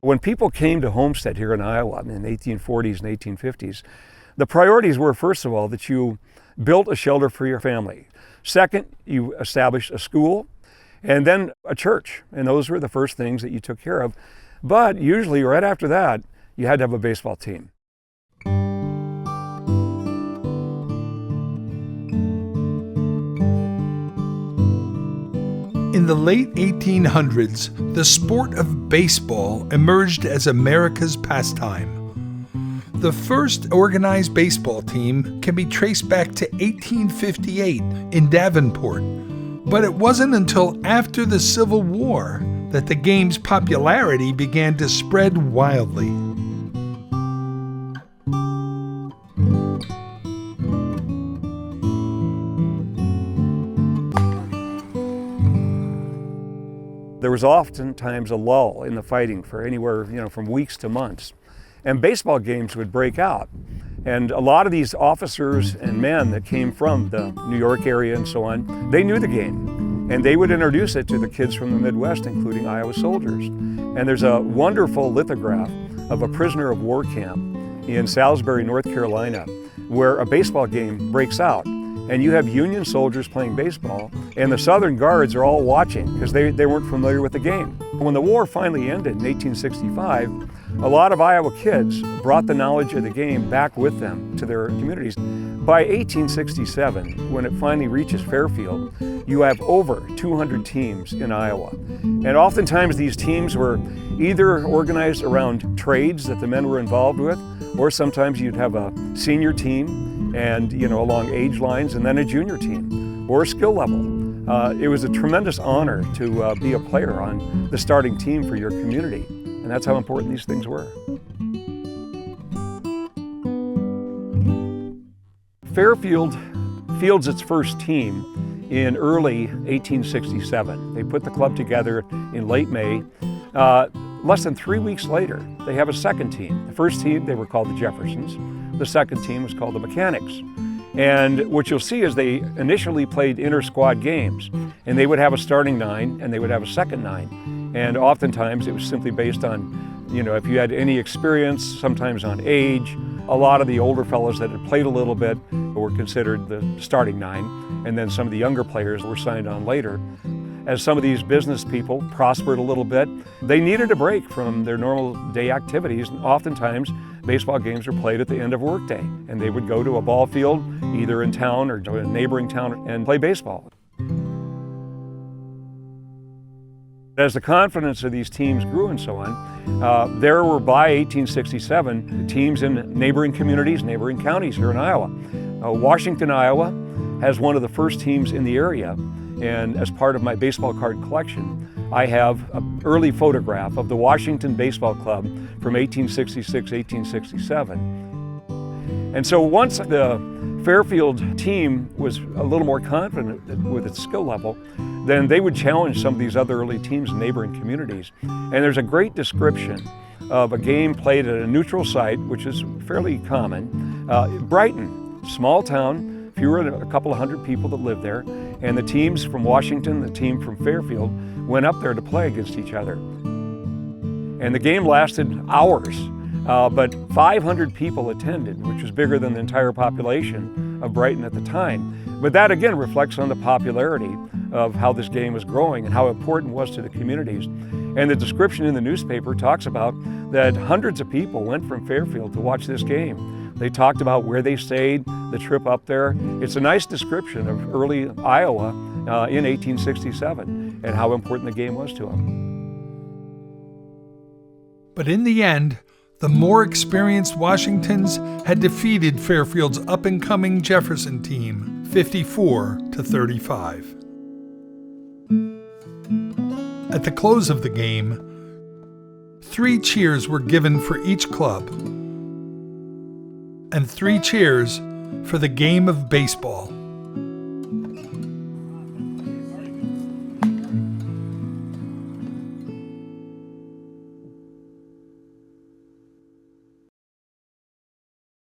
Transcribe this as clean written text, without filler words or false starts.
When people came to homestead here in Iowa in the 1840s and 1850s, the priorities were, first of all, that you built a shelter for your family. Second, you established a school, and then a church. And those were the first things that you took care of. But usually right after that, you had to have a baseball team. In the late 1800s, the sport of baseball emerged as America's pastime. The first organized baseball team can be traced back to 1858 in Davenport, but it wasn't until after the Civil War that the game's popularity began to spread wildly. There was oftentimes a lull in the fighting for anywhere, from weeks to months. And baseball games would break out. And a lot of these officers and men that came from the New York area and so on, they knew the game. And they would introduce it to the kids from the Midwest, including Iowa soldiers. And there's a wonderful lithograph of a prisoner of war camp in Salisbury, North Carolina, where a baseball game breaks out. And you have Union soldiers playing baseball, and the Southern Guards are all watching because they weren't familiar with the game. When the war finally ended in 1865, a lot of Iowa kids brought the knowledge of the game back with them to their communities. By 1867, when it finally reaches Fairfield, you have over 200 teams in Iowa. And oftentimes these teams were either organized around trades that the men were involved with, or sometimes you'd have a senior team and along age lines, and then a junior team or a skill level. It was a tremendous honor to be a player on the starting team for your community, and that's how important these things were. Fairfield fields its first team in early 1867. They put the club together in late May. Less than 3 weeks later, they have a second team. The first team, they were called the Jeffersons. The second team was called the Mechanics. And what you'll see is they initially played inter-squad games, and they would have a starting nine and they would have a second nine. And oftentimes it was simply based on, if you had any experience, sometimes on age. A lot of the older fellows that had played a little bit were considered the starting nine, and then some of the younger players were signed on later. As some of these business people prospered a little bit, they needed a break from their normal day activities. And oftentimes, baseball games were played at the end of workday, and they would go to a ball field, either in town or to a neighboring town, and play baseball. As the confidence of these teams grew and so on, there were by 1867 teams in neighboring communities, neighboring counties here in Iowa. Washington, Iowa has one of the first teams in the area. And as part of my baseball card collection, I have an early photograph of the Washington Baseball Club from 1866, 1867. And so once the Fairfield team was a little more confident with its skill level, then they would challenge some of these other early teams in neighboring communities. And there's a great description of a game played at a neutral site, which is fairly common. Brighton, small town, fewer than a couple of hundred people that lived there. And the teams from Washington, the team from Fairfield, went up there to play against each other. And the game lasted hours, but 500 people attended, which was bigger than the entire population of Brighton at the time. But that again reflects on the popularity of how this game was growing and how important it was to the communities. And the description in the newspaper talks about that hundreds of people went from Fairfield to watch this game. They talked about where they stayed, the trip up there. It's a nice description of early Iowa in 1867 and how important the game was to them. But in the end, the more experienced Washingtons had defeated Fairfield's up-and-coming Jefferson team 54-35. At the close of the game, 3 cheers were given for each club, and 3 cheers for the game of baseball.